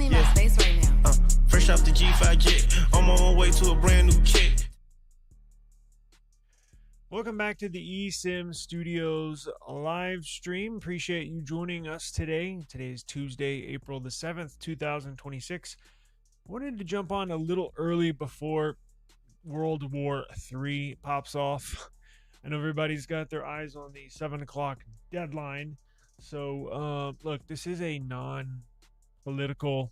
taking up space right now. Fresh off the G5 jet, I'm on my way to a brand new kit. Welcome back to the eSIMstudios live stream. Appreciate you joining us today. Today is Tuesday, April the 7th, 2026. Wanted to jump on a little early before World War III pops off. I know everybody's got their eyes on the 7 o'clock deadline. So, look, this is a non-political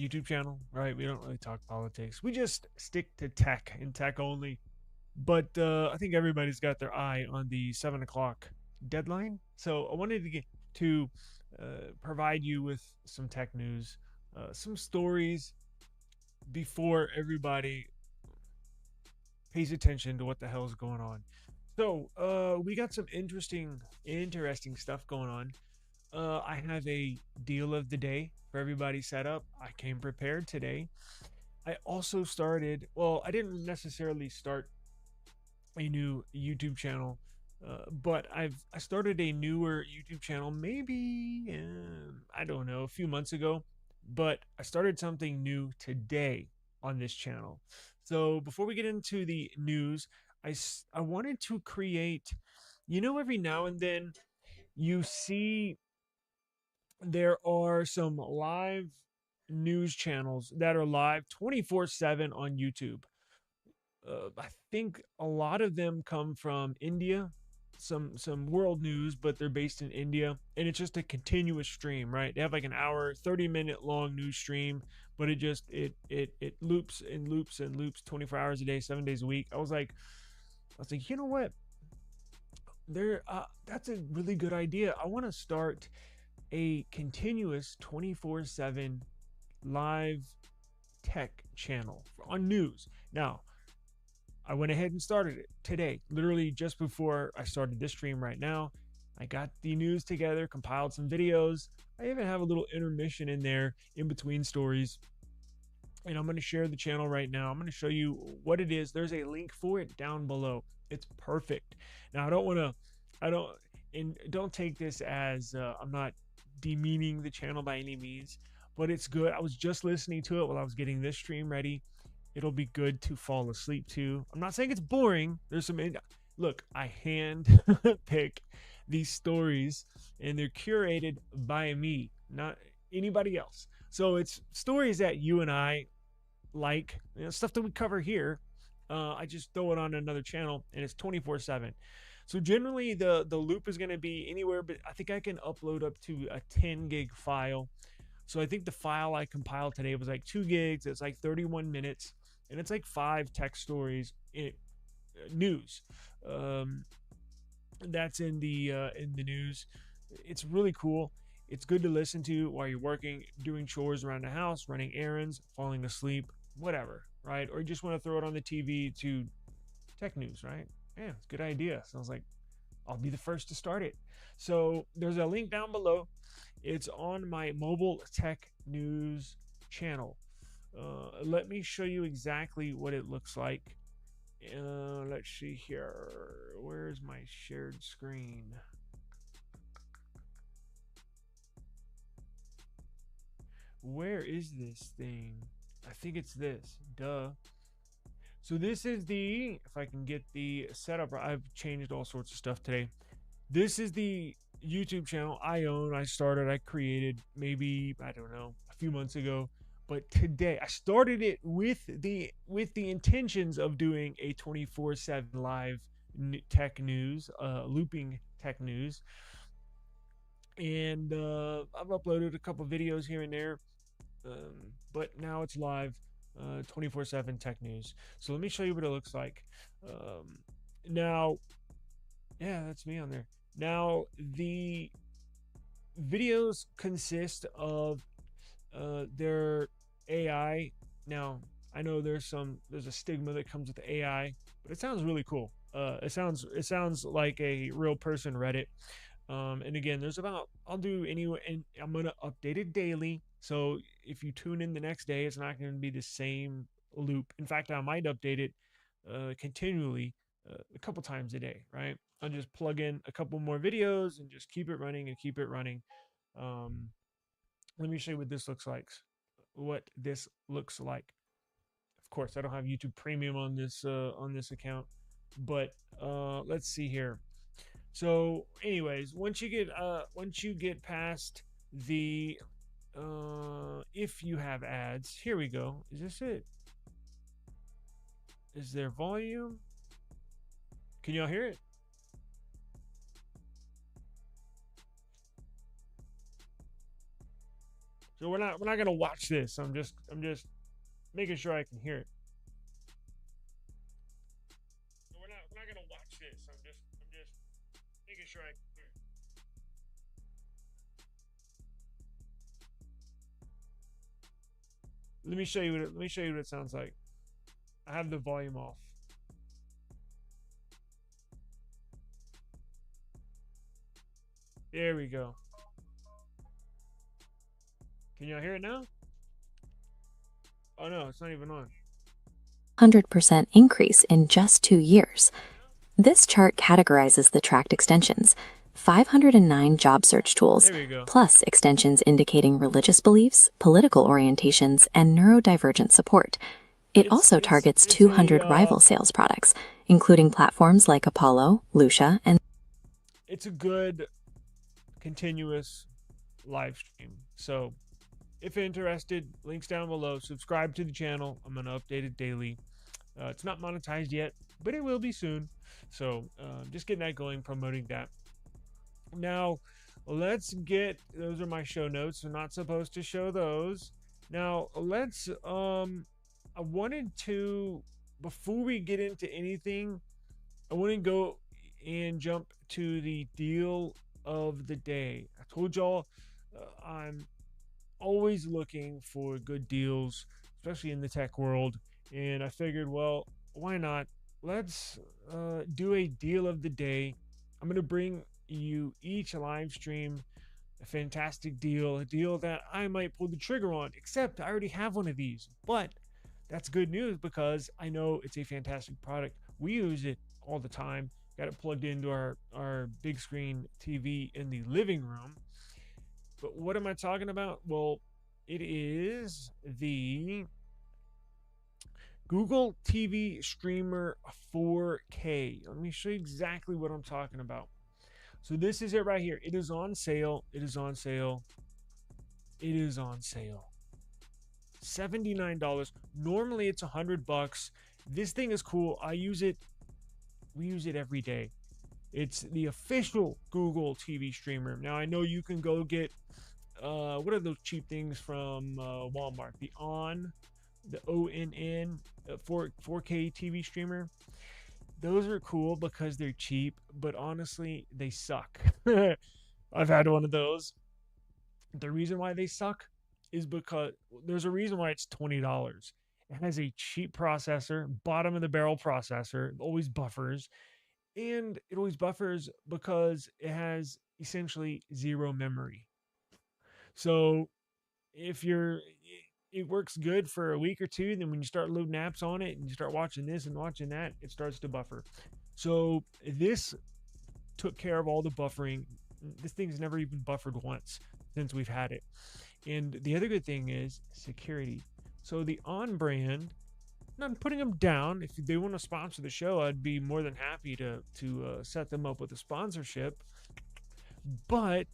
YouTube channel, right? We don't really talk politics. We just stick to tech and tech only. But I think everybody's got their eye on the 7 o'clock deadline. So I wanted to provide you with some tech news, some stories before everybody pays attention to what the hell is going on. So we got some interesting stuff going on. I have a deal of the day for everybody set up. I came prepared today. I also started, well, I didn't necessarily start a new YouTube channel, but I started a newer YouTube channel maybe, I don't know, a few months ago, but I started something new today on this channel. So before we get into the news, I wanted to create, every now and then you see there are some live news channels that are live 24/7 on YouTube. I think a lot of them come from India, some world news, but they're based in India, and it's just a continuous stream, right? They have like an hour, 30-minute long news stream, but it loops and loops and loops 24 hours a day, 7 days a week. I was like, you know what? That's a really good idea. I want to start a continuous 24/7 live tech channel on news. Now, I went ahead and started it today, literally just before I started this stream right now. I got the news together, compiled some videos. I even have a little intermission in there in between stories. And I'm going to share the channel right now. I'm going to show you what it is. There's a link for it down below. It's perfect. Now, don't take this as I'm not demeaning the channel by any means, but it's good. I was just listening to it while I was getting this stream ready. It'll be good to fall asleep to. I'm not saying it's boring. There's some, look, I hand pick these stories and they're curated by me, not anybody else. So it's stories that you and I like, stuff that we cover here. I just throw it on another channel and it's 24/7. So generally the loop is going to be anywhere, but I think I can upload up to a 10 gig file. So I think the file I compiled today was like 2 gigs. It's like 31 minutes. And it's like 5 tech stories in news. That's in the news. It's really cool. It's good to listen to while you're working, doing chores around the house, running errands, falling asleep, whatever, right? Or you just want to throw it on the TV to tech news, right? Yeah, it's a good idea. Sounds like I'll be the first to start it. So there's a link down below. It's on my mobile tech news channel. Let me show you exactly what it looks like. Let's see here. Where's my shared screen? Where is this thing? I think it's this. Duh. So this is the, if I can get the setup, I've changed all sorts of stuff today. This is the YouTube channel I own. I created maybe, I don't know, a few months ago. But today I started it with the intentions of doing a 24/7 live tech news, looping tech news. And I've uploaded a couple videos here and there, but now it's live, 24/7 tech news. So let me show you what it looks like. Now, yeah, that's me on there. Now the videos consist of their AI. Now I know there's a stigma that comes with AI, but it sounds really cool. It sounds like a real person read it. And again, I'll do anyway, and I'm gonna update it daily. So if you tune in the next day, it's not going to be the same loop. In fact, I might update it continually, a couple times a day, right? I'll just plug in a couple more videos and just keep it running and keep it running. Let me show you what this looks like. What this looks like. Of course, I don't have YouTube Premium on this account, but let's see here. So, anyways, once you get past the if you have ads, here we go. Is this it? Is there volume? Can y'all hear it? So we're not gonna watch this. I'm just making sure I can hear it. So we're not gonna watch this. I'm just making sure I can hear it. Let me show you what it sounds like. I have the volume off. There we go. Can y'all hear it now? Oh no, it's not even on. 100% increase in just 2 years. This chart categorizes the tracked extensions, 509 job search tools, There we go. plus extensions indicating religious beliefs, political orientations, and neurodivergent support. It also targets 200 rival sales products, including platforms like Apollo, Lucia, and... It's a good continuous live stream. So if interested, links down below. Subscribe to the channel. I'm going to update it daily. It's not monetized yet, but it will be soon. So just getting that going, promoting that. Now, let's get, those are my show notes. We're not supposed to show those. Now, let's, I wanted to, before we get into anything, I want to go and jump to the deal of the day. I told y'all I'm always looking for good deals, especially in the tech world. And I figured, well, why not? Let's do a deal of the day. I'm going to bring you each live stream a fantastic deal, a deal that I might pull the trigger on, except I already have one of these. But that's good news because I know it's a fantastic product. We use it all the time. Got it plugged into our big screen TV in the living room. But what am I talking about? Well, it is the Google TV Streamer 4K. Let me show you exactly what I'm talking about. So this is it right here. It is on sale. It is on sale. It is on sale. $79. Normally it's $100. This thing is cool. I use it. We use it every day. It's the official Google TV streamer. Now I know you can go get what are those cheap things from Walmart? The ONN 4K TV streamer. Those are cool because they're cheap, but honestly, they suck. I've had one of those. The reason why they suck is because there's a reason why it's $20. It has a cheap processor, bottom of the barrel processor, always buffers, and it always buffers because it has essentially zero memory. So if it works good for a week or two, then when you start loading apps on it and you start watching this and watching that, it starts to buffer. So this took care of all the buffering. This thing's never even buffered once since we've had it. And the other good thing is security. So the ONN brand, not putting them down. If they want to sponsor the show, I'd be more than happy to set them up with a sponsorship. But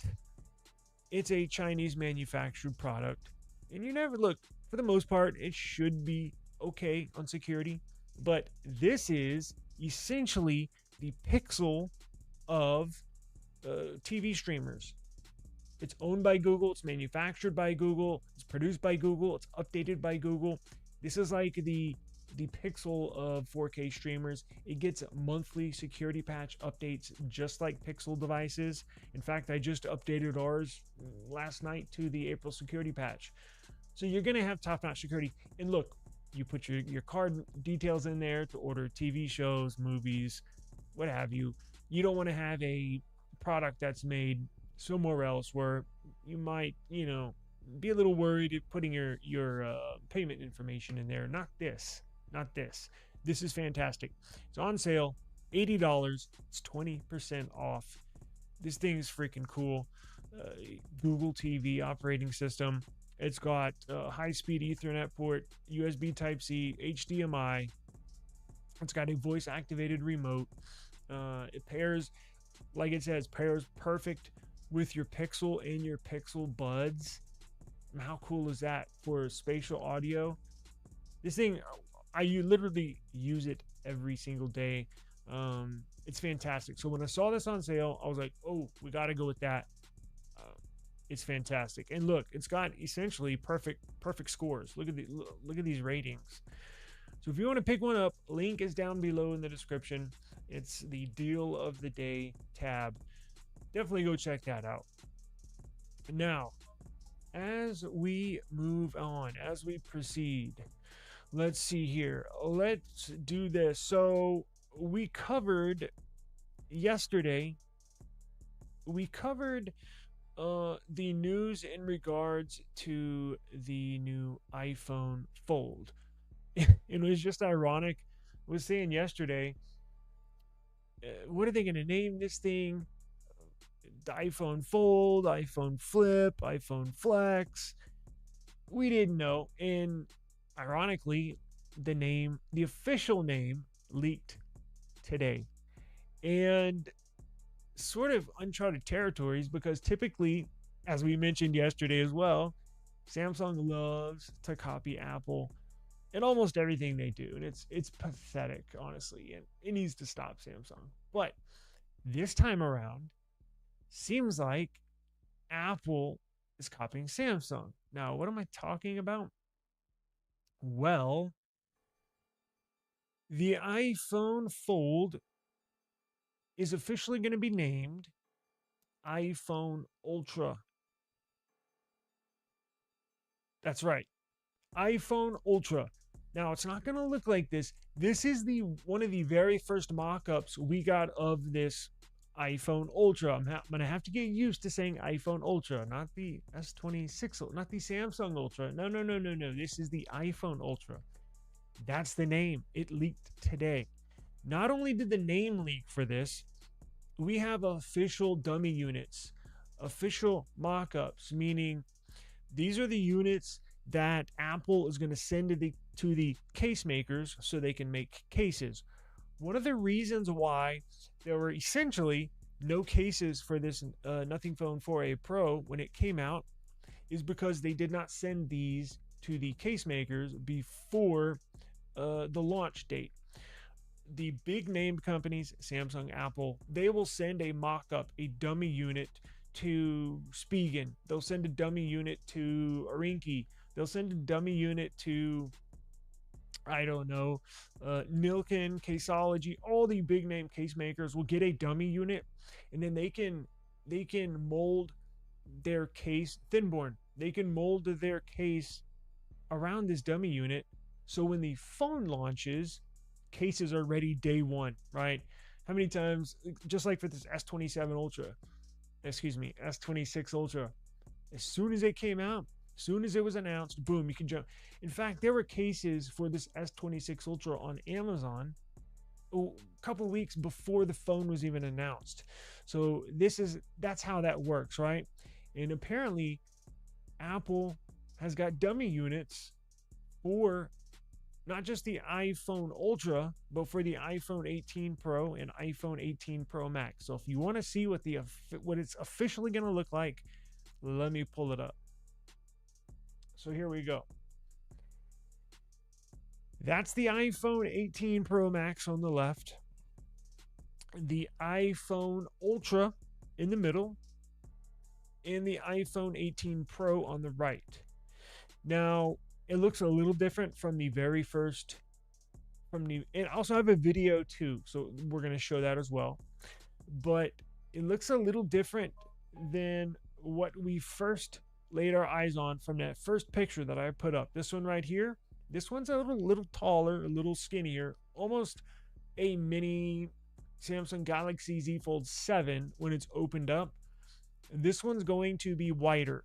it's a Chinese manufactured product. And you never look, for the most part, it should be okay on security. But this is essentially the Pixel of TV streamers. It's owned by Google. It's manufactured by Google. It's produced by Google. It's updated by Google. This is like the Pixel of 4K streamers. It gets monthly security patch updates just like Pixel devices. In fact, I just updated ours last night to the April security patch. So you're going to have top-notch security. And look, you put your card details in there to order TV shows, movies, what have you. You don't want to have a product that's made somewhere else where you might, be a little worried at putting your payment information in there. Not this. This is fantastic. It's on sale, $80. It's 20% off. This thing is freaking cool. Google TV operating system. It's got high-speed Ethernet port, USB Type-C, HDMI. It's got a voice-activated remote. It pairs, like it says, pairs perfect with your Pixel and your Pixel Buds. How cool is that for spatial audio? This thing, you literally use it every single day. It's fantastic. So when I saw this on sale, I was like, oh, we got to go with that. It's fantastic. And look, it's got essentially perfect scores. Look at these ratings. So if you want to pick one up, link is down below in the description. It's the deal of the day tab. Definitely go check that out. Now, as we move on, as we proceed, let's see here. Let's do this. So we covered yesterday, the news in regards to the new iPhone Fold. It was just ironic. I was saying yesterday, what are they going to name this thing? The iPhone Fold, iPhone Flip, iPhone Flex. We didn't know. And ironically, the official name leaked today. And sort of uncharted territories, because typically, as we mentioned yesterday as well, Samsung loves to copy Apple in almost everything they do, and it's pathetic, honestly, and it needs to stop, Samsung. But this time around, seems like Apple is copying Samsung. Now, what am I talking about? Well, the iPhone Fold is officially going to be named iPhone Ultra. That's right, iPhone Ultra. Now, it's not going to look like this. This is one of the very first mock-ups we got of this iPhone Ultra. I'm going to have to get used to saying iPhone Ultra, not the S26, not the Samsung Ultra. No. This is the iPhone Ultra. That's the name. It leaked today. Not only did the name leak for this, we have official dummy units, official mock-ups, meaning these are the units that Apple is going to send to the case makers so they can make cases. One of the reasons why there were essentially no cases for this Nothing Phone 4a Pro when it came out is because they did not send these to the case makers before the launch date. The big name companies, Samsung, Apple, they will send a mock-up, a dummy unit to Spigen. They'll send a dummy unit to Arinki. They'll send a dummy unit to, I don't know, Nilkin, Caseology. All the big name case makers will get a dummy unit, and then they can mold their case, Thinborn. They can mold their case around this dummy unit, so when the phone launches, cases are ready day one, right? How many times, just like for this S26 Ultra, as soon as it came out, as soon as it was announced, boom, you can jump. In fact, there were cases for this S26 Ultra on Amazon a couple weeks before the phone was even announced. So that's how that works, right? And apparently Apple has got dummy units for not just the iPhone Ultra, but for the iPhone 18 Pro and iPhone 18 Pro Max. So if you want to see what it's officially going to look like, let me pull it up. So here we go. That's the iPhone 18 Pro Max on the left, the iPhone Ultra in the middle, and the iPhone 18 Pro on the right. Now, it looks a little different from the very first, and also I have a video too, so we're going to show that as well. But it looks a little different than what we first laid our eyes on from that first picture that I put up. This one right here, this one's a little taller, a little skinnier, almost a mini Samsung Galaxy Z Fold 7 when it's opened up. This one's going to be wider,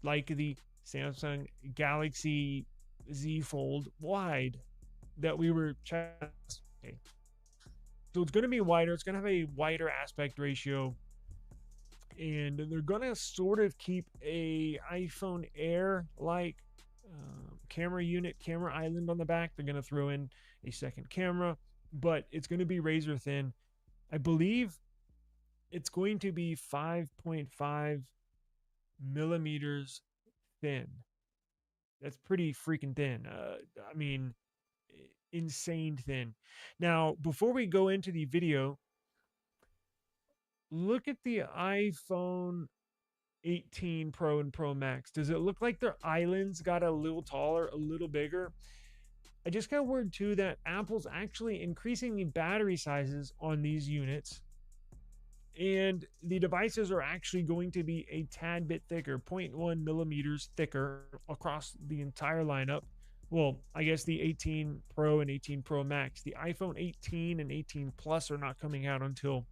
like the Samsung Galaxy Z Fold wide that we were checking. So it's going to be wider. It's going to have a wider aspect ratio. and they're gonna sort of keep a iPhone Air like camera unit, camera island on the back. They're gonna throw in a second camera, but it's gonna be razor thin. I believe it's going to be 5.5 millimeters thin. That's pretty freaking thin. I mean, insane thin. Now, before we go into the video, look at the iPhone 18 Pro and Pro Max. Does it look like their islands got a little taller, a little bigger? I just got word too that Apple's actually increasing the battery sizes on these units, and the devices are actually going to be a tad bit thicker, 0.1 millimeters thicker across the entire lineup. Well, I guess the 18 Pro and 18 Pro Max. The iPhone 18 and 18 Plus are not coming out until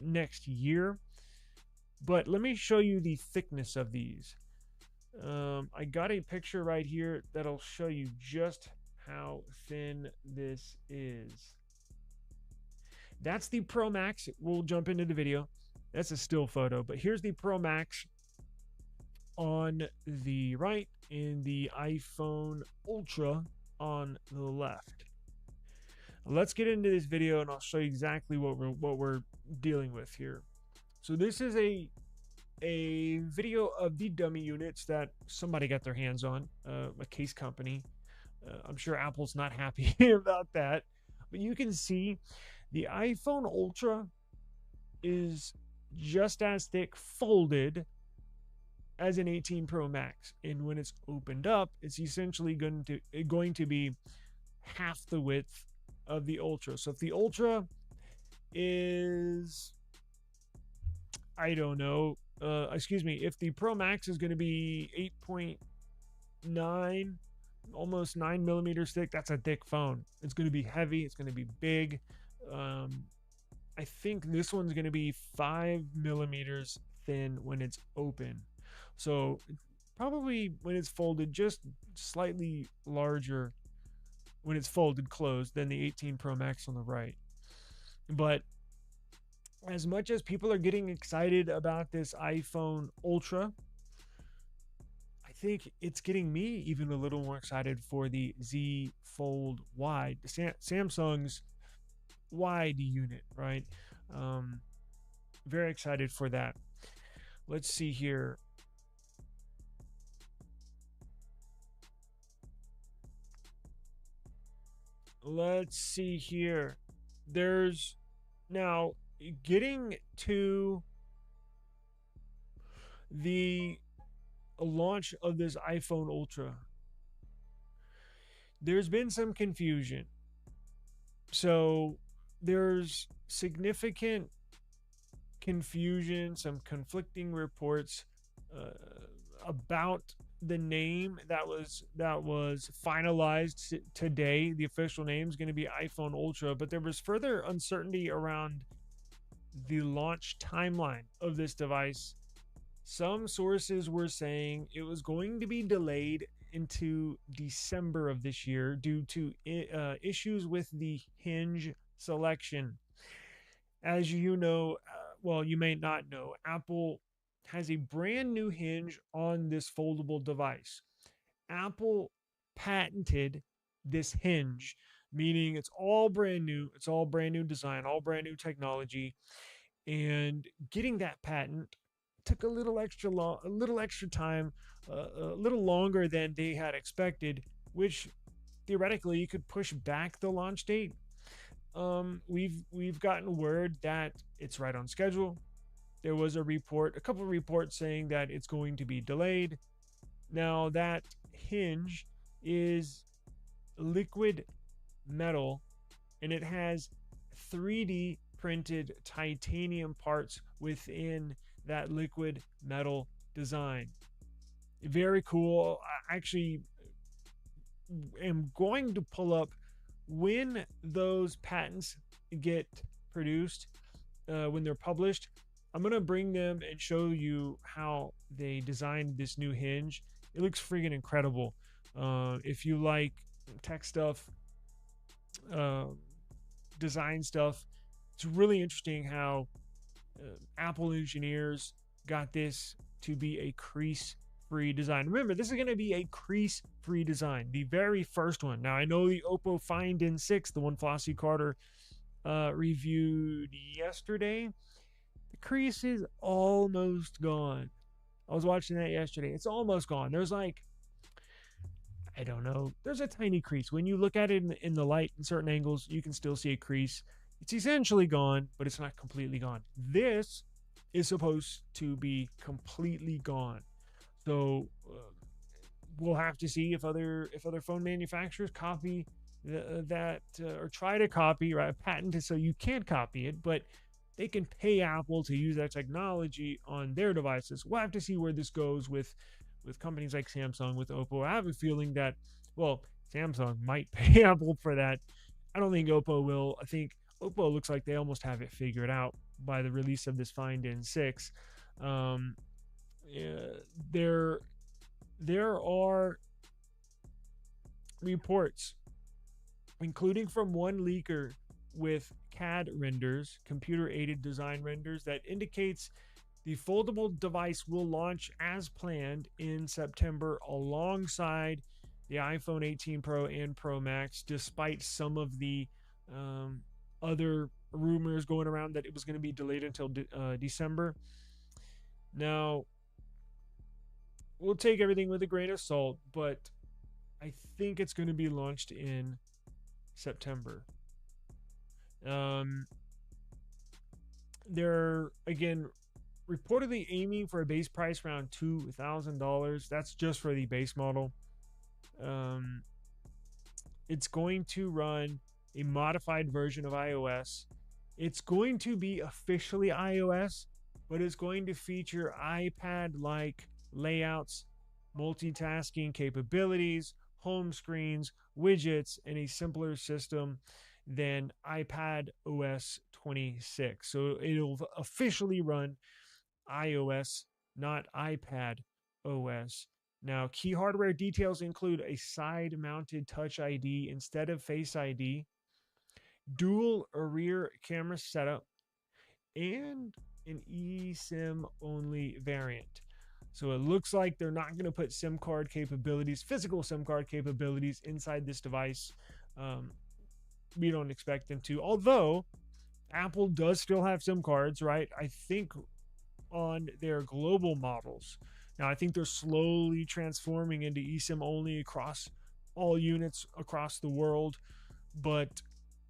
next year. But let me show you the thickness of these. I got a picture right here that'll show you just how thin this is. That's the Pro Max. We'll jump into the video. That's a still photo, but here's the Pro Max on the right and the iPhone Ultra on the left. Let's get into this video and I'll show you exactly what we're dealing with here. So this is a video of the dummy units that somebody got their hands on, a case company. I'm sure Apple's not happy about that, but you can see the iPhone Ultra is just as thick folded as an 18 Pro Max, and when it's opened up, it's essentially going to be half the width of the Ultra. So if the Ultra is, I don't know, if the Pro Max is going to be 8.9, almost 9 millimeters thick, that's a thick phone. It's going to be heavy. It's going to be big. I think this one's going to be 5 millimeters thin when it's open. So probably when it's folded, just slightly larger when it's folded closed than the 18 Pro Max on the right. But as much as people are getting excited about this iPhone Ultra, I think it's getting me even a little more excited for the Z Fold Wide, Samsung's wide unit, right? Very excited for that. Let's see here. Let's see here. There's now getting to the launch of this iPhone Ultra. There's been some confusion. So there's significant confusion, some conflicting reports about the name that was finalized today. The official name is going to be iPhone Ultra, but there was further uncertainty around the launch timeline of this device. Some sources were saying it was going to be delayed into December of this year due to issues with the hinge selection. As you know, well, you may not know, Apple has a brand new hinge on this foldable device. Apple patented this hinge, meaning it's all brand new. It's all brand new design, all brand new technology. And getting that patent took a little extra time, a little longer than they had expected, which theoretically you could push back the launch date. We've gotten word that it's right on schedule. There was a couple of reports saying that it's going to be delayed. Now that hinge is liquid metal and it has 3D printed titanium parts within that liquid metal design. Very cool. I actually am going to pull up when those patents get produced, when they're published. I'm going to bring them and show you how they designed this new hinge. It looks freaking incredible. If you like tech stuff, design stuff, it's really interesting how Apple engineers got this to be a crease-free design. Remember, this is going to be a crease-free design, the very first one. Now, I know the Oppo Find N6, the one Flossie Carter reviewed yesterday, the crease is almost gone. I was watching that yesterday. It's almost gone. There's like, I don't know, there's a tiny crease. When you look at it in the light in certain angles, you can still see a crease. It's essentially gone, but it's not completely gone. This is supposed to be completely gone. So we'll have to see if other phone manufacturers copy that or try to copy, right? Patent it so you can't copy it, but they can pay Apple to use that technology on their devices. We'll have to see where this goes with companies like Samsung, with Oppo. I have a feeling that, well, Samsung might pay Apple for that. I don't think Oppo will. I think Oppo looks like they almost have it figured out by the release of this Find N6. There are reports, including from one leaker with CAD renders, computer-aided design renders, that indicates the foldable device will launch as planned in September alongside the iPhone 18 Pro and Pro Max, despite some of the other rumors going around that it was going to be delayed until December. Now, we'll take everything with a grain of salt, but I think it's going to be launched in September. They're, again, reportedly aiming for a base price around $2,000. That's just for the base model. It's going to run a modified version of iOS. It's going to be officially iOS, but it's going to feature iPad-like layouts, multitasking capabilities, home screens, widgets, and a simpler system than iPadOS 26. So it'll officially run iOS, not iPadOS. Now, key hardware details include a side-mounted Touch ID instead of Face ID, dual rear camera setup, and an eSIM only variant. So it looks like they're not going to put SIM card capabilities, physical SIM card capabilities, inside this device. We don't expect them to, although Apple does still have SIM cards, right? I think on their global models. Now, I think they're slowly transforming into eSIM only across all units across the world. But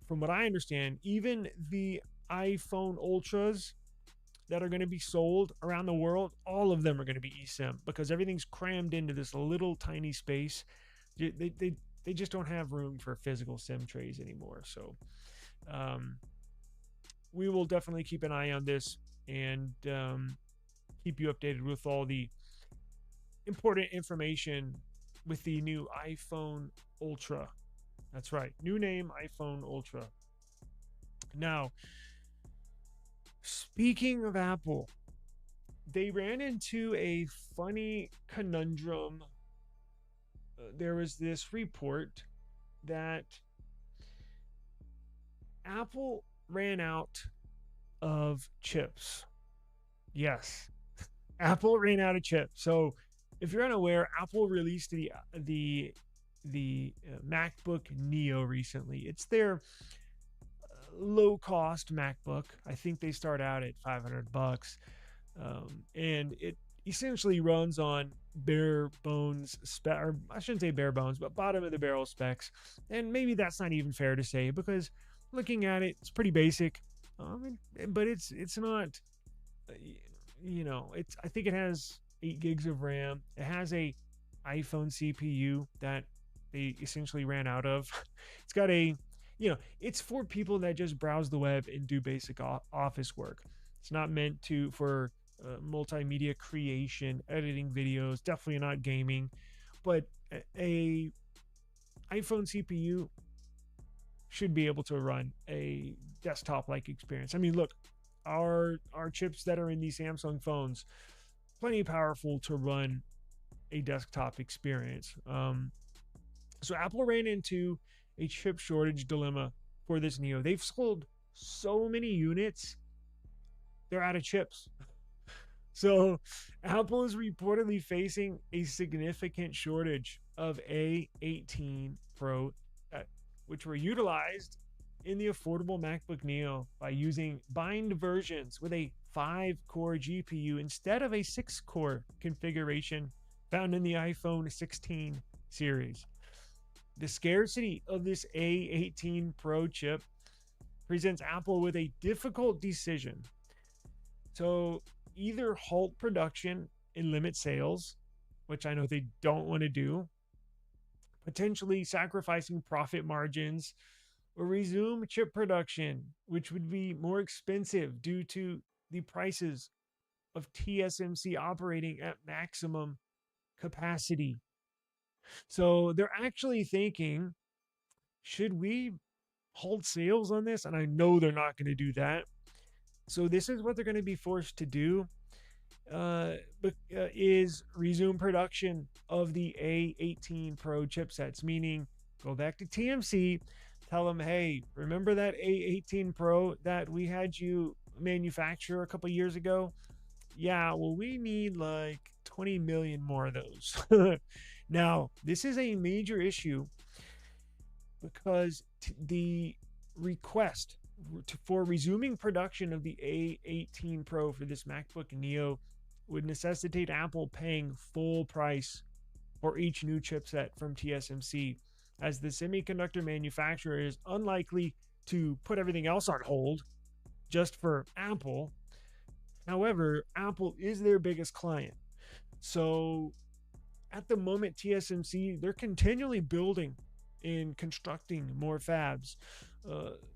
from what I understand, even the iPhone Ultras that are going to be sold around the world, all of them are going to be eSIM because everything's crammed into this little tiny space. They just don't have room for physical SIM trays anymore. So we will definitely keep an eye on this and keep you updated with all the important information with the new iPhone Ultra. That's right, new name, iPhone Ultra. Now, speaking of Apple, they ran into a funny conundrum. There was this report that Apple ran out of chips. Yes, Apple ran out of chips. So, if you're unaware, Apple released the MacBook Neo recently. It's their low-cost MacBook. I think they start out at $500, and it essentially runs on bare bones or I shouldn't say bare bones, but bottom of the barrel specs. And maybe that's not even fair to say because looking at it, it's pretty basic. But it's not. I think it has 8 gigs of RAM. It has a iPhone CPU that they essentially ran out of. It's got it's for people that just browse the web and do basic office work. It's not meant for multimedia creation, editing videos, definitely not gaming. But a iPhone CPU should be able to run a desktop-like experience. I mean, look, our chips that are in these Samsung phones, plenty powerful to run a desktop experience. So Apple ran into a chip shortage dilemma for this Neo. They've sold so many units, they're out of chips. So Apple is reportedly facing a significant shortage of A18 Pro, uh, which were utilized in the affordable MacBook Neo by using bind versions with a 5-core GPU instead of a 6-core configuration found in the iPhone 16 series. The scarcity of this A18 Pro chip presents Apple with a difficult decision. So either halt production and limit sales, which I know they don't want to do, potentially sacrificing profit margins, or resume chip production, which would be more expensive due to the prices of TSMC operating at maximum capacity. So they're actually thinking, should we halt sales on this? And I know they're not going to do that. So this is what they're going to be forced to do, is resume production of the A18 Pro chipsets, meaning go back to TMC, tell them, hey, remember that A18 Pro that we had you manufacture a couple years ago? Yeah, well, we need like 20 million more of those. Now, this is a major issue because the request for resuming production of the A18 Pro for this MacBook Neo would necessitate Apple paying full price for each new chipset from TSMC, as the semiconductor manufacturer is unlikely to put everything else on hold just for Apple. However, Apple is their biggest client. So at the moment, TSMC, they're continually building and constructing more fabs,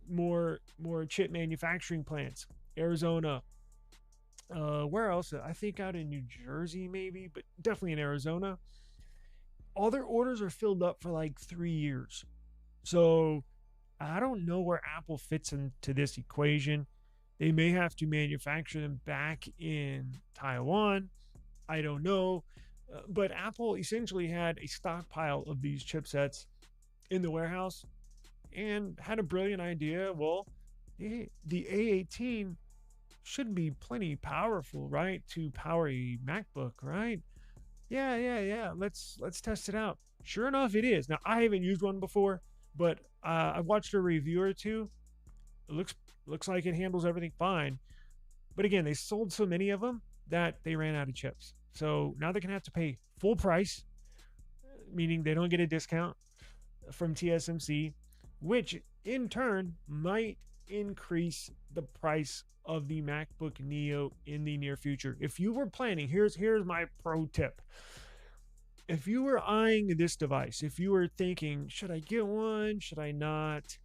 more chip manufacturing plants. Arizona, where else? I think out in New Jersey, maybe, but definitely in Arizona. All their orders are filled up for like 3 years. So I don't know where Apple fits into this equation. They may have to manufacture them back in Taiwan. I don't know. But Apple essentially had a stockpile of these chipsets in the warehouse and had a brilliant idea. Well, the A18 should be plenty powerful, right? To power a MacBook, right? Yeah. Let's test it out. Sure enough, it is. Now, I haven't used one before, but I've watched a review or two. It looks like it handles everything fine. But again, they sold so many of them that they ran out of chips. So now they're going to have to pay full price, meaning they don't get a discount from TSMC, which in turn might increase the price of the MacBook Neo in the near future. If you were planning, here's my pro tip. If you were eyeing this device, if you were thinking, should I get one? Should I not?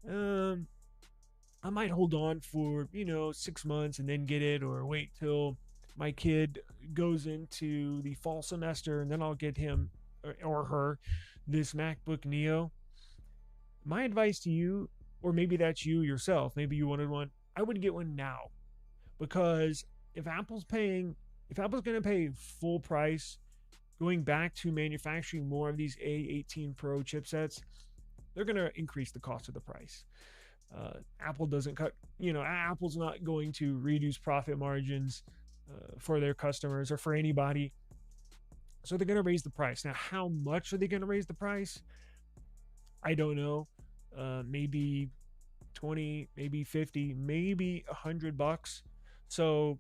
I might hold on for, 6 months and then get it, or wait till my kid goes into the fall semester and then I'll get him or her this MacBook Neo. My advice to you, or maybe that's you yourself, maybe you wanted one, I would get one now, because if Apple's going to pay full price, going back to manufacturing more of these A18 Pro chipsets, they're going to increase the cost of the price. Apple doesn't cut, Apple's not going to reduce profit margins for their customers or for anybody. So they're going to raise the price. Now, how much are they going to raise the price? I don't know. Maybe 20, maybe 50, maybe $100. So,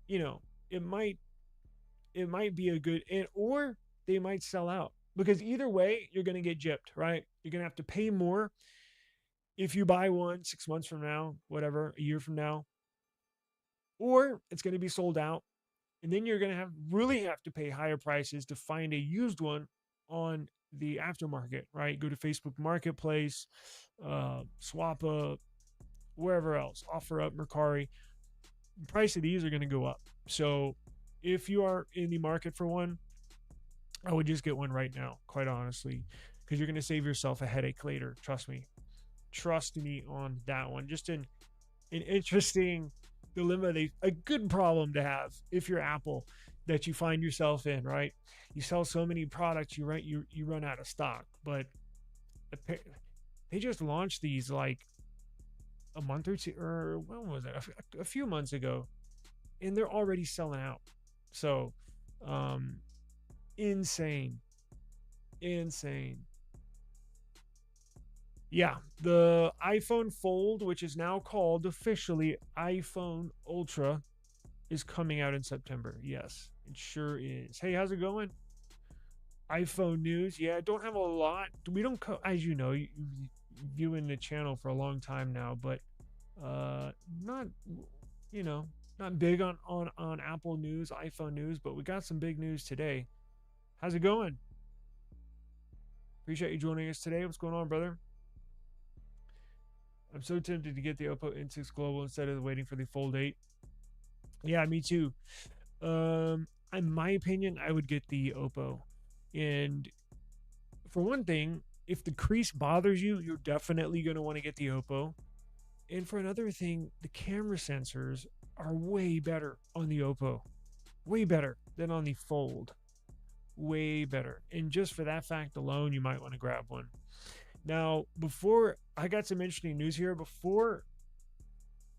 it might be a good, or they might sell out, because either way, you're going to get gypped, right? You're going to have to pay more if you buy one 6 months from now, whatever, a year from now, or it's going to be sold out. And then you're going to really have to pay higher prices to find a used one on the aftermarket, right? Go to Facebook Marketplace, Swappa, wherever else, OfferUp, Mercari. The price of these are going to go up. So if you are in the market for one, I would just get one right now, quite honestly, because you're going to save yourself a headache later. Trust me on that one. Just an interesting dilemma, a good problem to have if you're Apple, that you find yourself in, right? You sell so many products, you run out of stock. But they just launched these like a month or two, or when was it? A few months ago. and they're already selling out. So, insane. Yeah, the iPhone Fold, which is now called officially iPhone Ultra, is coming out in September. Yes, it sure is. Hey, how's it going? iPhone news. Yeah, don't have a lot. We don't, as you know, you viewing the channel for a long time now, but not, you know, not big on Apple news, iPhone news, but we got some big news today. How's it going? Appreciate you joining us today. What's going on, brother? I'm so tempted to get the Oppo N6 Global instead of waiting for the Fold 8. Yeah, me too. In my opinion, I would get the Oppo. And for one thing, if the crease bothers you, you're definitely going to want to get the Oppo. And for another thing, the camera sensors are way better on the Oppo. Way better than on the Fold. Way better. And just for that fact alone, you might want to grab one. Now, before I got some interesting news here, before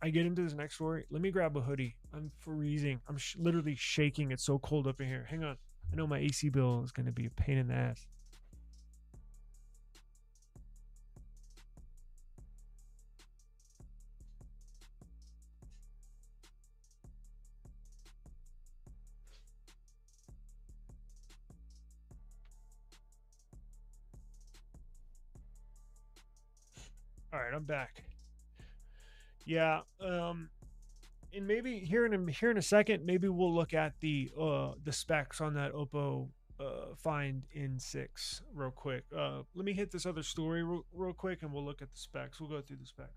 I get into this next story, let me grab a hoodie. I'm freezing. I'm literally shaking. It's so cold up in here. Hang on. I know my AC bill is going to be a pain in the ass. All right, I'm back. Yeah, and maybe here in a second, maybe we'll look at the specs on that Oppo Find N6 real quick. Let me hit this other story real quick, and we'll look at the specs. We'll go through the specs.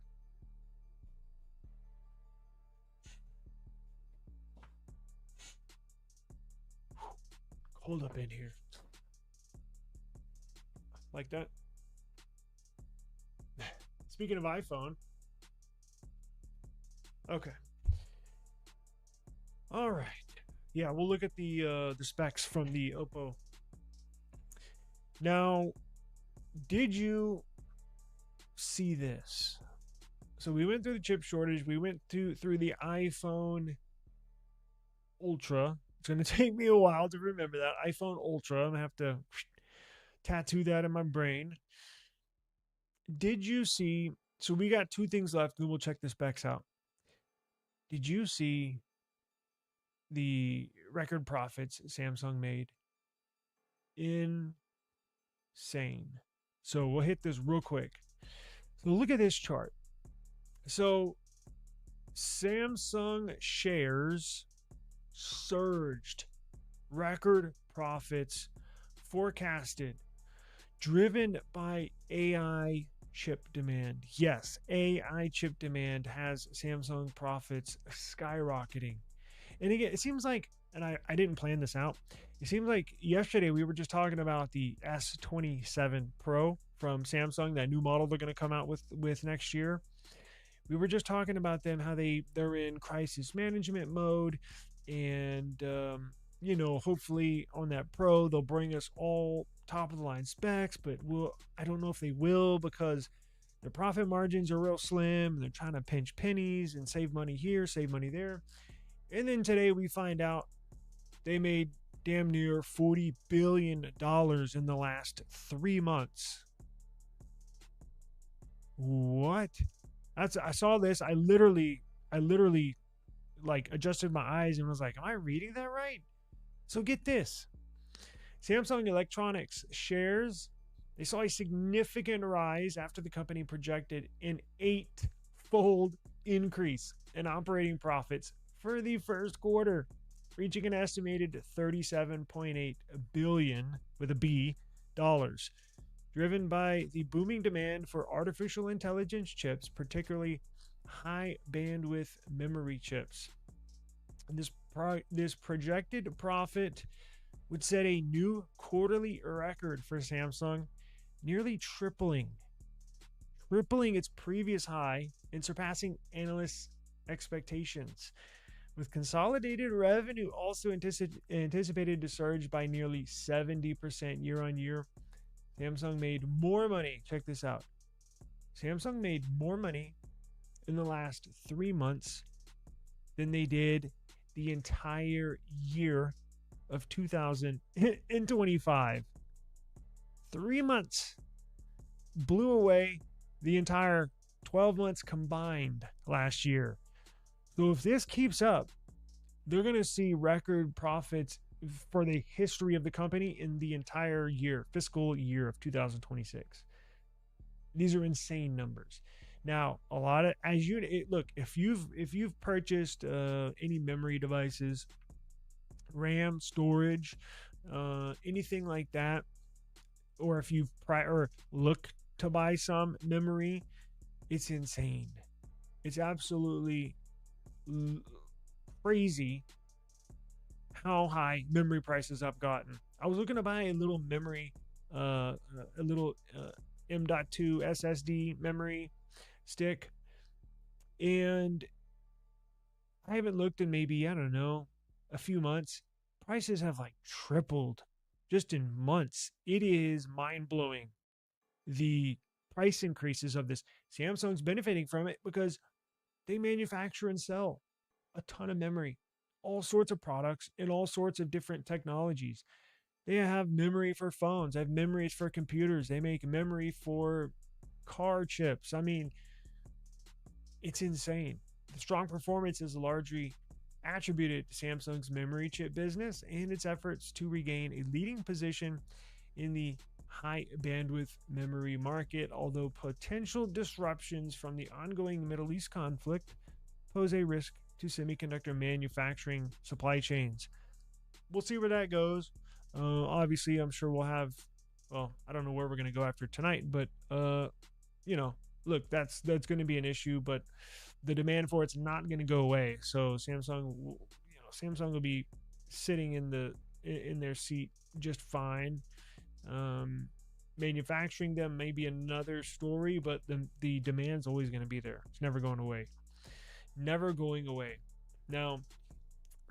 Cold up in here, like that. Speaking of iPhone, okay. All right. Yeah, we'll look at the specs from the Oppo. Now, did you see this? So we went through the chip shortage. We went through the iPhone Ultra. It's going to take me a while to remember that. iPhone Ultra. I'm going to have to tattoo that in my brain. Did you see? So we got two things left, and we'll check the specs out. Did you see the record profits Samsung made? Insane. So we'll hit this real quick. So look at this chart. So Samsung shares surged, record profits forecasted, driven by AI chip demand. Yes, AI chip demand has Samsung profits skyrocketing. And again, it seems like, and I didn't plan this out, it seems like yesterday we were just talking about the S27 Pro from Samsung, that new model they're going to come out with next year. We were just talking about them, how they're in crisis management mode, and hopefully on that Pro they'll bring us all top of the line specs, but I don't know if they will, because their profit margins are real slim and they're trying to pinch pennies and save money here, save money there. And then today we find out they made damn near $40 billion in the last 3 months. What? I saw this. I literally like adjusted my eyes and was like, am I reading that right? So get this. Samsung Electronics shares, they saw a significant rise after the company projected an 8-fold increase in operating profits for the first quarter, reaching an estimated $37.8 billion with a B dollars, driven by the booming demand for artificial intelligence chips, particularly high bandwidth memory chips. This projected profit would set a new quarterly record for Samsung, nearly tripling its previous high and surpassing analysts' expectations. With consolidated revenue also anticipated to surge by nearly 70% year on year, Samsung made more money. Check this out. Samsung made more money in the last 3 months than they did the entire year of 2025. 3 months blew away the entire 12 months combined last year. So if this keeps up, they're going to see record profits for the history of the company in the entire year, fiscal year of 2026. These are insane numbers. Now, a lot of look, if you've purchased any memory devices, RAM, storage, anything like that, or if you've look to buy some memory, it's insane. It's absolutely crazy how high memory prices have gotten. I was looking to buy a little memory, a little M.2 SSD memory stick, and I haven't looked in maybe, I don't know, a few months. Prices have like tripled just in months. It is mind-blowing, the price increases of this. Samsung's benefiting from it because they manufacture and sell a ton of memory, all sorts of products and all sorts of different technologies. They have memory for phones, they have memories for computers, they make memory for car chips. I mean, it's insane. The strong performance is largely attributed to Samsung's memory chip business and its efforts to regain a leading position in the high bandwidth memory market, although potential disruptions from the ongoing Middle East conflict pose a risk to semiconductor manufacturing supply chains. We'll see where that goes. Obviously, I'm sure we'll have, well, I don't know where we're going to go after tonight, but, look, that's going to be an issue, but the demand for it's not going to go away. So Samsung will be sitting in their seat just fine. Manufacturing them may be another story, but the demand's always going to be there. It's never going away. Never going away. Now,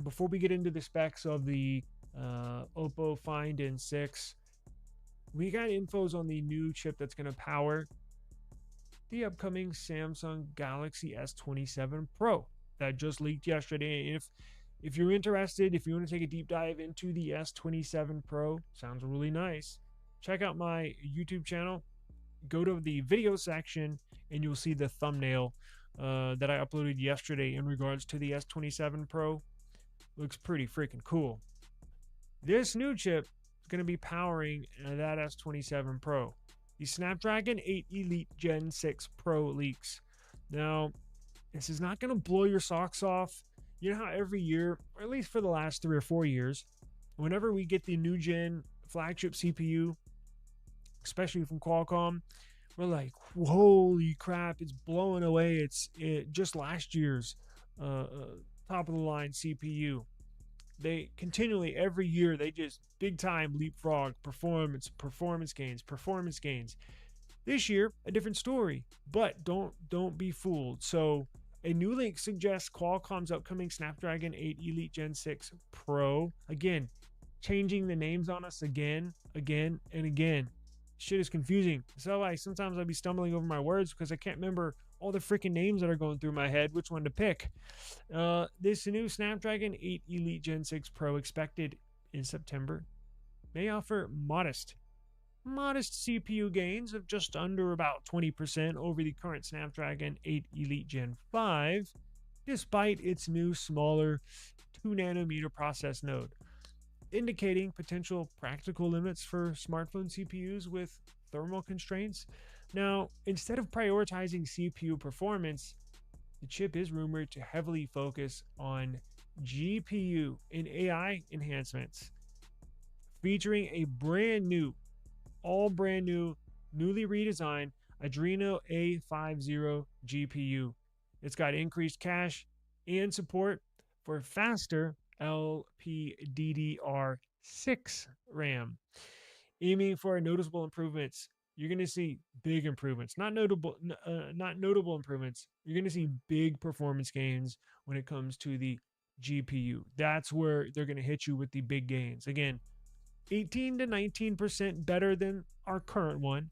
before we get into the specs of the Oppo Find N6, we got infos on the new chip that's going to power the upcoming Samsung Galaxy S27 Pro that just leaked yesterday. If you're interested, if you want to take a deep dive into the S27 Pro, sounds really nice, check out my YouTube channel. Go to the video section and you'll see the thumbnail that I uploaded yesterday in regards to the S27 Pro. Looks pretty freaking cool. This new chip is going to be powering that S27 Pro. The Snapdragon 8 Elite Gen 6 Pro leaks. Now, this is not going to blow your socks off. You know how every year, or at least for the last 3 or 4 years, whenever we get the new gen flagship CPU, especially from Qualcomm, we're like, holy crap, it's blowing away. Just last year's top of the line CPU. They continually, every year, they just big time leapfrog performance gains. This year, a different story, but don't be fooled. So a new link suggests Qualcomm's upcoming Snapdragon 8 Elite Gen 6 Pro, again, changing the names on us again and again. Shit is confusing. So sometimes I'll be stumbling over my words because I can't remember all the freaking names that are going through my head, which one to pick. This new Snapdragon 8 Elite Gen 6 Pro, expected in September, may offer modest CPU gains of just under about 20% over the current Snapdragon 8 Elite Gen 5, despite its new smaller 2nm process node, indicating potential practical limits for smartphone CPUs with thermal constraints. Now, instead of prioritizing CPU performance, the chip is rumored to heavily focus on GPU and AI enhancements, featuring a all brand new, newly redesigned Adreno A50 GPU. It's got increased cache and support for faster LPDDR6 RAM, aiming for noticeable improvements. You're going to see big improvements, not notable improvements. You're going to see big performance gains when it comes to the GPU. That's where they're going to hit you with the big gains. Again, 18 to 19% better than our current one.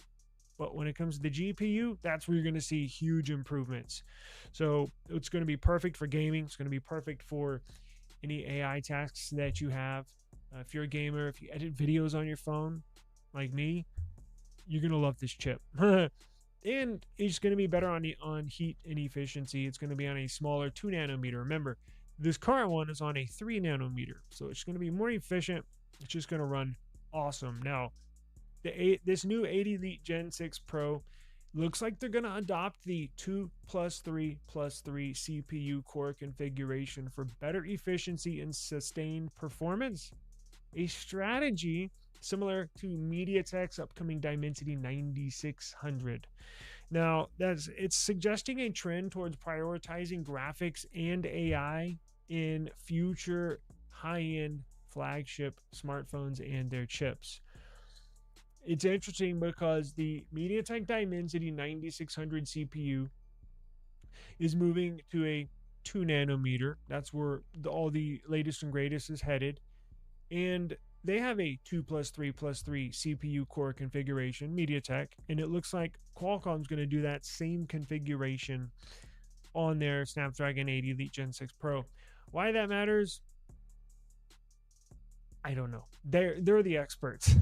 But when it comes to the GPU, that's where you're going to see huge improvements. So it's going to be perfect for gaming. It's going to be perfect for any AI tasks that you have. If you're a gamer, if you edit videos on your phone, like me, you're gonna love this chip. And it's going to be better on heat and efficiency. It's going to be on a smaller 2 nanometer. Remember, this current one is on a 3 nanometer, so it's going to be more efficient. It's just going to run awesome. Now, this new 80 Elite Gen 6 Pro looks like they're going to adopt the 2+3+3 CPU core configuration for better efficiency and sustained performance. A strategy similar to MediaTek's upcoming Dimensity 9600. Now, it's suggesting a trend towards prioritizing graphics and AI in future high-end flagship smartphones and their chips. It's interesting because the MediaTek Dimensity 9600 CPU is moving to a 2 nanometer. That's where all the latest and greatest is headed. And they have a 2+3+3 CPU core configuration, MediaTek, and it looks like Qualcomm's going to do that same configuration on their Snapdragon 8 Elite Gen 6 Pro. Why that matters, I don't know. They're the experts.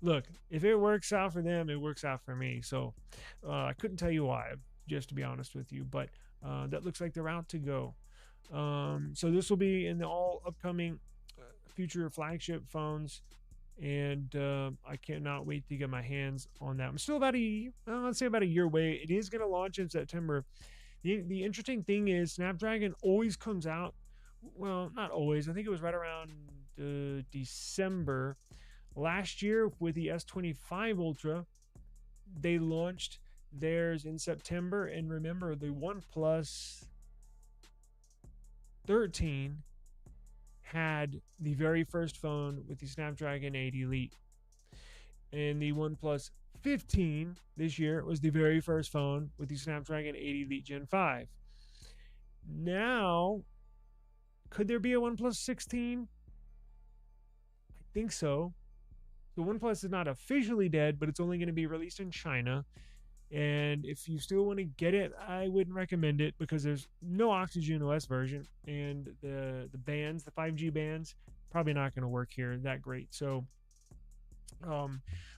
Look, if it works out for them, it works out for me. So I couldn't tell you why, just to be honest with you, but that looks like the route to go. So this will be in the all upcoming future flagship phones, and I cannot wait to get my hands on that. I'm still let's say about a year away. It is going to launch in September. The interesting thing is Snapdragon always comes out, well, not always, I think it was right around December last year with the S25 Ultra. They launched theirs in September, and remember, the OnePlus 13 had the very first phone with the Snapdragon 8 Elite. And the OnePlus 15 this year was the very first phone with the Snapdragon 8 Elite Gen 5. Now, could there be a OnePlus 16? I think so. The OnePlus is not officially dead, but it's only going to be released in China. And if you still want to get it, I wouldn't recommend it because there's no Oxygen OS version, and the bands, the 5G bands, probably not going to work here that great. So,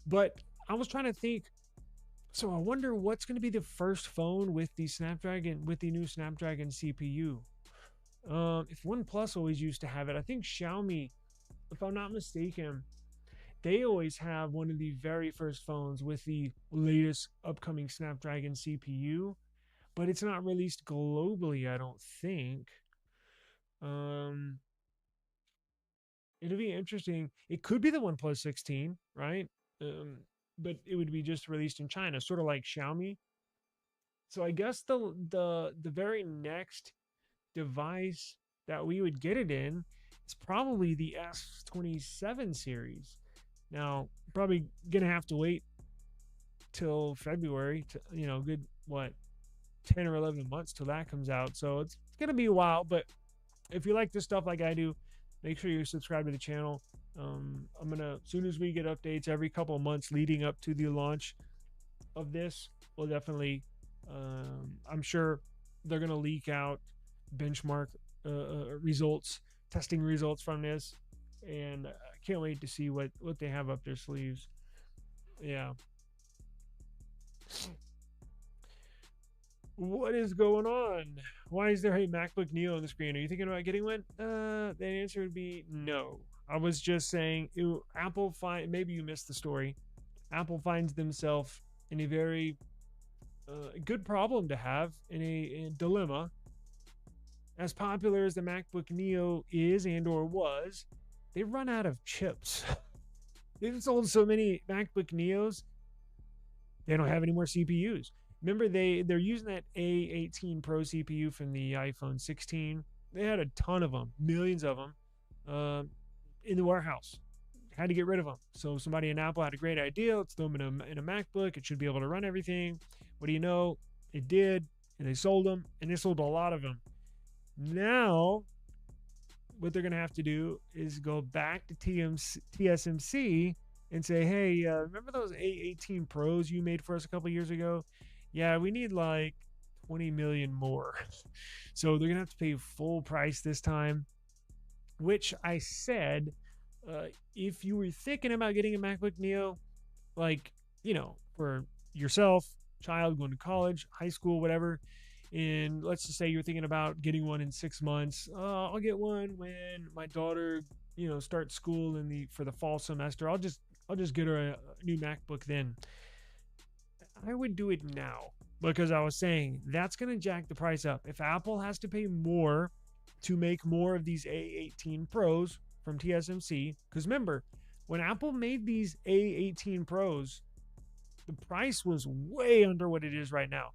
but I was trying to think. So I wonder what's going to be the first phone with the new Snapdragon CPU. If OnePlus always used to have it, I think Xiaomi, if I'm not mistaken, they always have one of the very first phones with the latest upcoming Snapdragon CPU, but it's not released globally, I don't think. It'll be interesting. It could be the OnePlus 16, right? But it would be just released in China, sort of like Xiaomi. So I guess the very next device that we would get it in is probably the S27 series. Now, probably gonna have to wait till February to, good 10 or 11 months till that comes out. So it's gonna be a while, but if you like this stuff like I do, make sure you subscribe to the channel. I'm gonna, as soon as we get updates every couple of months leading up to the launch of this, we'll definitely, I'm sure they're gonna leak out benchmark results, testing results from this, and I can't wait to see what they have up their sleeves. Yeah. What is going on? Why is there a MacBook Neo on the screen? Are you thinking about getting one? The answer would be no. I was just saying, Apple maybe you missed the story. Apple finds themselves in a very good problem to have, in a dilemma. As popular as the MacBook Neo is and or was, they've run out of chips. They've sold so many MacBook Neos, they don't have any more CPUs. Remember, they're using that A18 Pro CPU from the iPhone 16. They had a ton of them, millions of them, in the warehouse. Had to get rid of them. So somebody in Apple had a great idea. Let's throw them in a MacBook. It should be able to run everything. What do you know? It did, and they sold them, and they sold a lot of them. Now, what they're going to have to do is go back to TSMC and say, hey, remember those A18 Pros you made for us a couple years ago? Yeah, we need like 20 million more. So they're gonna have to pay full price this time, which I said, if you were thinking about getting a MacBook Neo, like, for yourself, child going to college, high school, whatever, and let's just say you're thinking about getting one in 6 months. I'll get one when my daughter, starts school for the fall semester. I'll just get her a new MacBook then. I would do it now because I was saying that's going to jack the price up. If Apple has to pay more to make more of these A18 Pros from TSMC, because remember, when Apple made these A18 Pros, the price was way under what it is right now.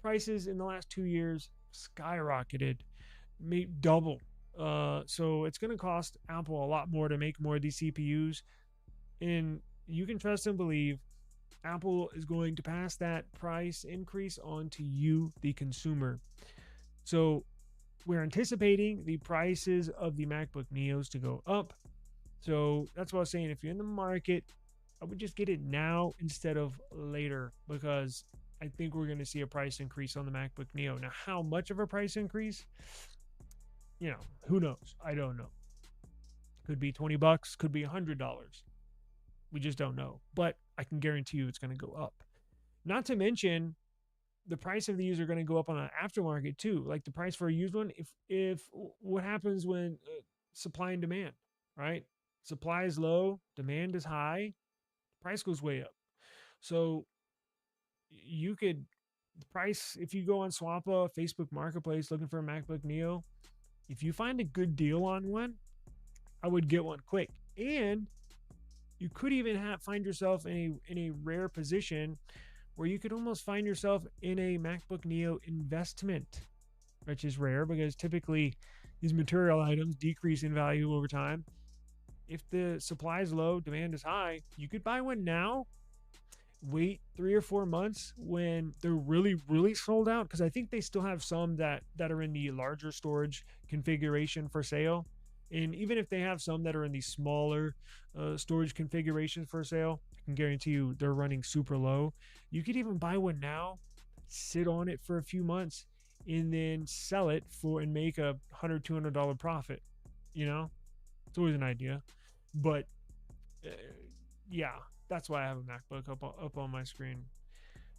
Prices in the last 2 years skyrocketed, made double. So it's going to cost Apple a lot more to make more of these CPUs. And you can trust and believe Apple is going to pass that price increase on to you, the consumer. So we're anticipating the prices of the MacBook Neos to go up. So that's what I was saying. If you're in the market, I would just get it now instead of later, because I think we're going to see a price increase on the MacBook Neo. Now, how much of a price increase? Who knows? I don't know. Could be $20, could be $100. We just don't know. But I can guarantee you it's going to go up. Not to mention, the price of these are going to go up on an aftermarket too. Like the price for a used one, if what happens when supply and demand, right? Supply is low, demand is high, price goes way up. So the price, if you go on Swappa, Facebook Marketplace looking for a MacBook Neo, if you find a good deal on one, I would get one quick. And you could even find yourself in a rare position where you could almost find yourself in a MacBook Neo investment, which is rare because typically these material items decrease in value over time. If the supply is low, demand is high, you could buy one now, wait 3 or 4 months when they're really, really sold out, because I think they still have some that are in the larger storage configuration for sale. And even if they have some that are in the smaller storage configurations for sale, I can guarantee you they're running super low. You could even buy one now, sit on it for a few months, and then sell it and make a $100-$200 profit. It's always an idea. But yeah, that's why I have a MacBook up on my screen.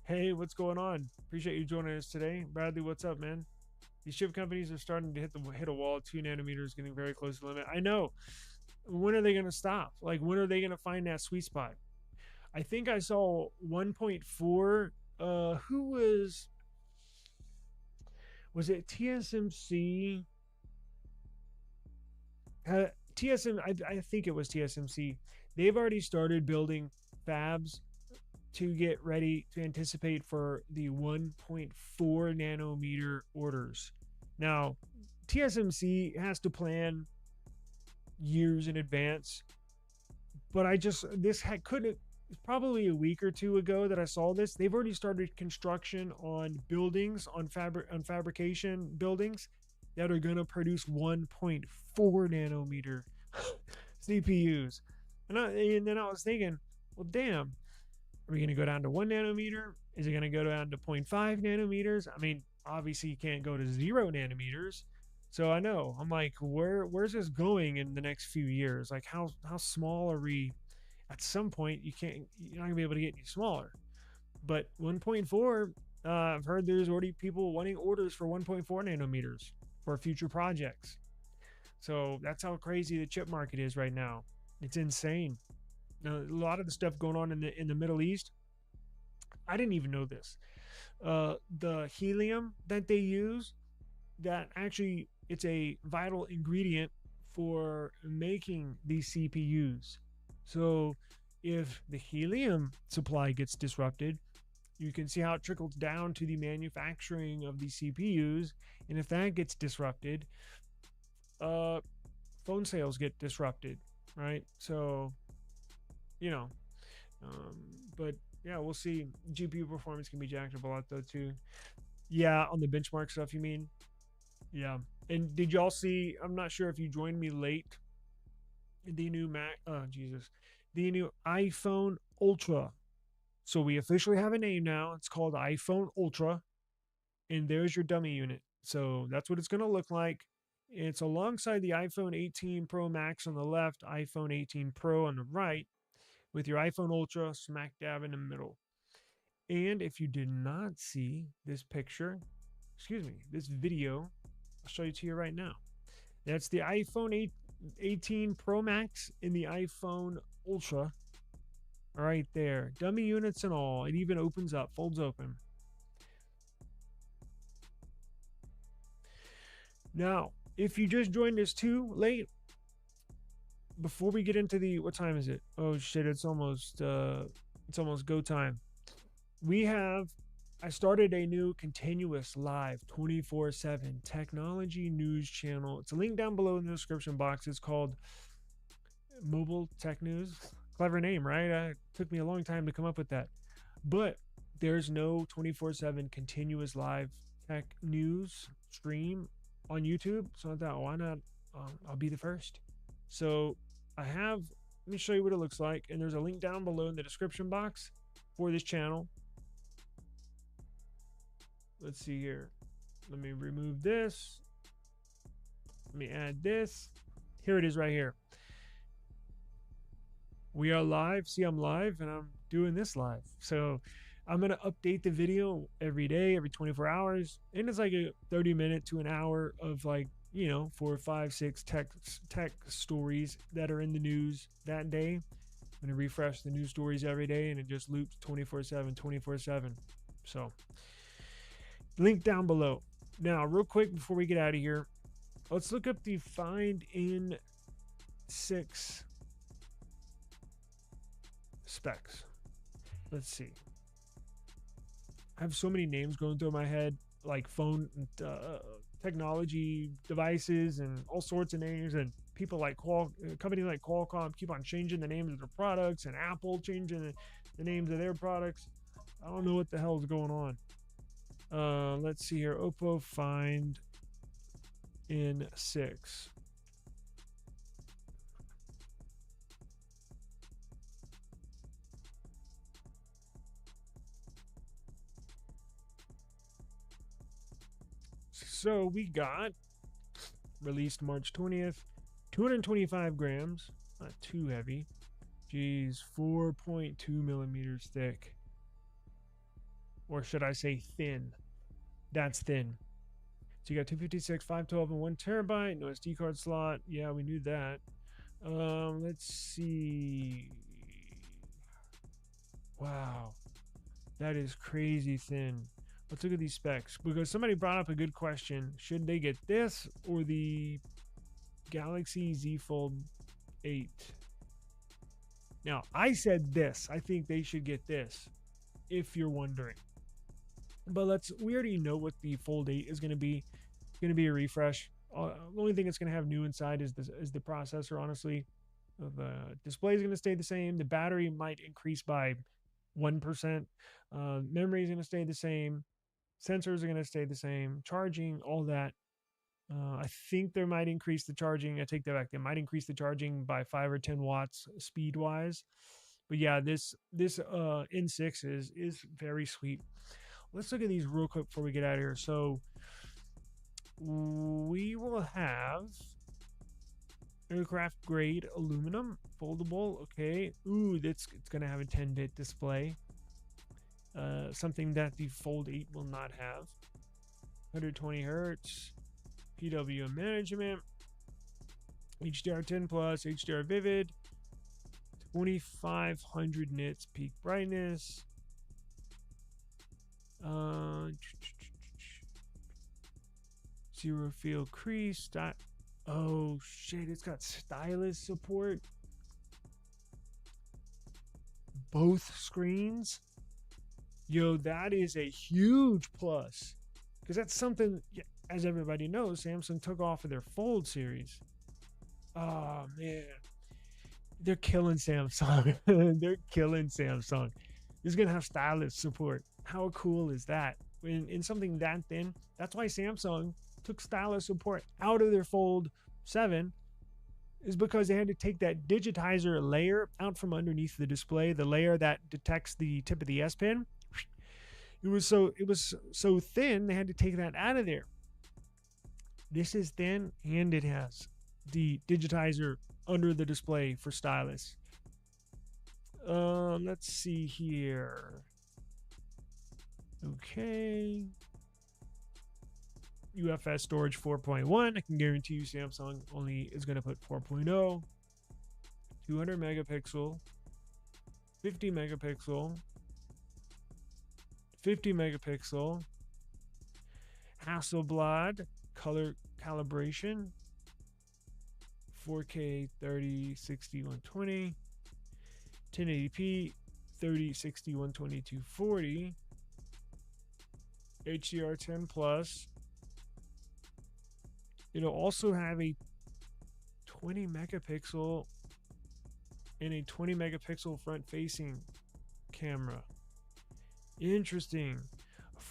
Hey, what's going on? Appreciate you joining us today. Bradley, what's up, man? These chip companies are starting to hit a wall. 2 nanometers getting very close to the limit. I know. When are they going to stop? Like, when are they going to find that sweet spot? I think I saw 1.4. Who was it TSMC? I think it was TSMC. They've already started building fabs to get ready to anticipate for the 1.4 nanometer orders. Now, TSMC has to plan years in advance, but probably a week or two ago that I saw this. They've already started construction on buildings, on fabrication buildings that are going to produce 1.4 nanometer CPUs. And then I was thinking, well, damn, are we going to go down to 1 nanometer? Is it going to go down to 0.5 nanometers? I mean, obviously you can't go to 0 nanometers. So I know, I'm like, where's this going in the next few years? Like, how small are we? At some point, you're not gonna be able to get any smaller. But 1.4, I've heard there's already people wanting orders for 1.4 nanometers for future projects. So that's how crazy the chip market is right now. It's insane. Now, a lot of the stuff going on in the Middle East, I didn't even know this. The helium that they use, that actually it's a vital ingredient for making these CPUs. So if the helium supply gets disrupted, you can see how it trickles down to the manufacturing of these CPUs. And if that gets disrupted, phone sales get disrupted, right? So, but yeah, we'll see. GPU performance can be jacked up a lot though too. Yeah, on the benchmark stuff, you mean? Yeah. And did y'all see, I'm not sure if you joined me late, the new the new iPhone Ultra. So we officially have a name now. It's called iPhone Ultra. And there's your dummy unit. So that's what it's going to look like. It's alongside the iPhone 18 Pro Max on the left, iPhone 18 Pro on the right, with your iPhone Ultra smack dab in the middle. And if you did not see this picture, this video, I'll show it to you right now. That's the iPhone 18 Pro Max and the iPhone Ultra right there. Dummy units and all. It even opens up, folds open. Now, if you just joined us too late, before we get into the, what time is it? Oh shit, it's almost go time. I started a new continuous live 24/7 technology news channel. It's a link down below in the description box. It's called Mobile Tech News. Clever name, right? It took me a long time to come up with that. But there's no 24/7 continuous live tech news stream on YouTube. So I thought, why not? I'll be the first. So let me show you what it looks like. And there's a link down below in the description box for this channel. Let's see here. Let me remove this. Let me add this. Here it is right here. We are live. See, I'm live and I'm doing this live. So I'm going to update the video every day, every 24 hours. And it's like a 30-minute to an hour of 4, 5, 6 tech stories that are in the news that day. I'm going to refresh the news stories every day and it just loops 24/7. So link down below. Now, real quick before we get out of here, let's look up the Find in 6 specs. Let's see. I have so many names going through my head, like phone technology devices and all sorts of names, and people like companies like Qualcomm keep on changing the names of their products, and Apple changing the names of their products. I don't know what the hell is going on. Let's see here. Oppo Find in 6. So we got released March 20th, 225 grams, not too heavy. Geez, 4.2 millimeters thick. Or should I say thin? That's thin. So you got 256, 512, and 1 terabyte. No SD card slot. Yeah, we knew that. Let's see. Wow. That is crazy thin. Let's look at these specs, because somebody brought up a good question. Should they get this or the Galaxy Z Fold 8? Now, I said this. I think they should get this, if you're wondering. But we already know what the Fold 8 is going to be. It's going to be a refresh. The only thing it's going to have new inside is the processor, honestly. The display is going to stay the same. The battery might increase by 1%. Memory is going to stay the same. Sensors are going to stay the same. Charging, all that. I think they might increase the charging. I take that back. They might increase the charging by 5 or 10 watts speed-wise. But yeah, this N6 is very sweet. Let's look at these real quick before we get out of here. So we will have aircraft grade aluminum, foldable. Okay. Ooh, it's going to have a 10-bit display. Something that the Fold 8 will not have. 120 hertz, PWM management, HDR10 plus, HDR Vivid, 2500 nits peak brightness. Zero field crease. Oh shit, it's got stylus support. Both screens. Yo, that is a huge plus, because that's something, as everybody knows, Samsung took off of their Fold series. Oh man, they're killing Samsung. They're killing Samsung. It's gonna have stylus support. How cool is that? In something that thin, that's why Samsung took stylus support out of their Fold 7, is because they had to take that digitizer layer out from underneath the display, the layer that detects the tip of the S Pen. It was so thin they had to take that out of there. This is thin, and it has the digitizer under the display for stylus. Let's see here. Okay. UFS storage 4.1. I can guarantee you Samsung only is going to put 4.0. 200 megapixel. 50 megapixel. 50 megapixel. Hasselblad color calibration. 4K 30 60 120. 1080p 30 60 120 240. HDR10 plus. It'll also have a 20 megapixel and a 20 megapixel front facing camera. Interesting.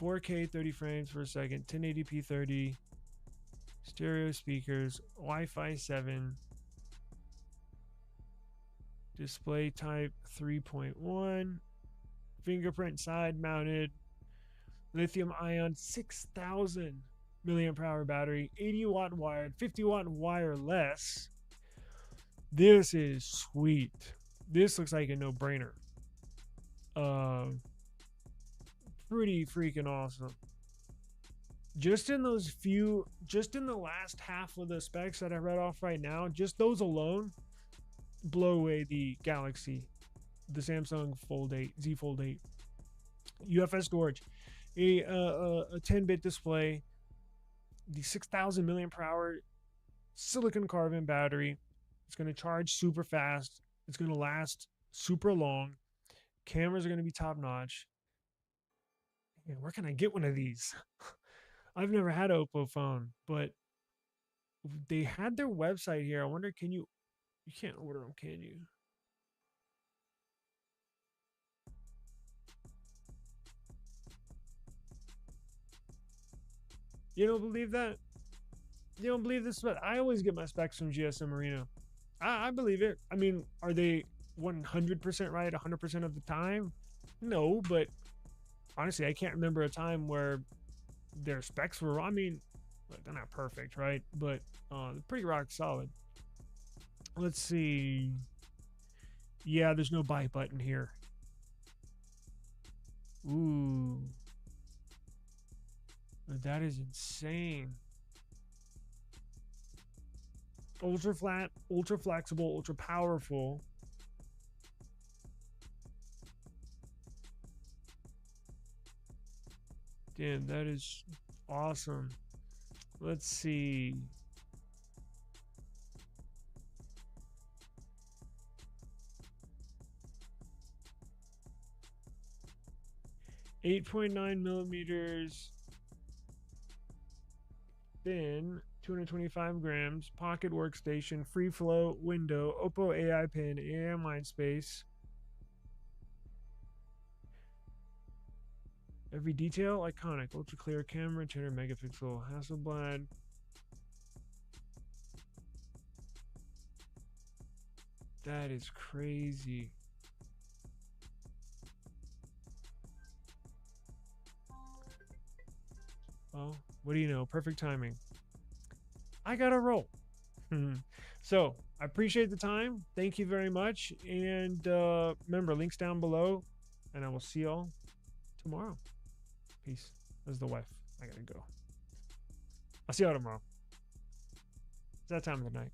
4K 30 frames per second, 1080p 30, stereo speakers, Wi-Fi 7, display type 3.1, fingerprint side mounted, lithium ion 6000 milliamp hour battery, 80 watt wired, 50 watt wireless. This is sweet. This looks like a no-brainer. Pretty freaking awesome. Just in the last half of the specs that I read off right now, just those alone blow away the Galaxy, the Samsung Fold 8, Z Fold 8. UFS storage, a 10-bit display, the 6000 milliamp per hour silicon carbon battery. It's going to charge super fast. It's going to last super long. Cameras are going to be top notch. Man, where can I get one of these? I've never had an Oppo phone, but they had their website here. I wonder, you can't order them, can you? You don't believe that? You don't believe this? But I always get my specs from GSM Marino. I believe it. I mean, are they 100% right 100% of the time? No, but honestly, I can't remember a time where their specs were wrong. I mean, they're not perfect, right? But they're pretty rock solid. Let's see. Yeah, there's no buy button here. Ooh. That is insane. Ultra flat, ultra flexible, ultra powerful. Damn, that is awesome. Let's see. .9 millimeters thin, 225 grams, pocket workstation, free flow window, Oppo AI pin, AI mind space. Every detail iconic. Ultra clear camera, 200 megapixel Hasselblad. That is crazy. Oh, what do you know? Perfect timing. I gotta roll. So I appreciate the time. Thank you very much. And remember, links down below. And I will see y'all tomorrow. Peace. There's the wife. I gotta go. I'll see y'all tomorrow. It's that time of the night.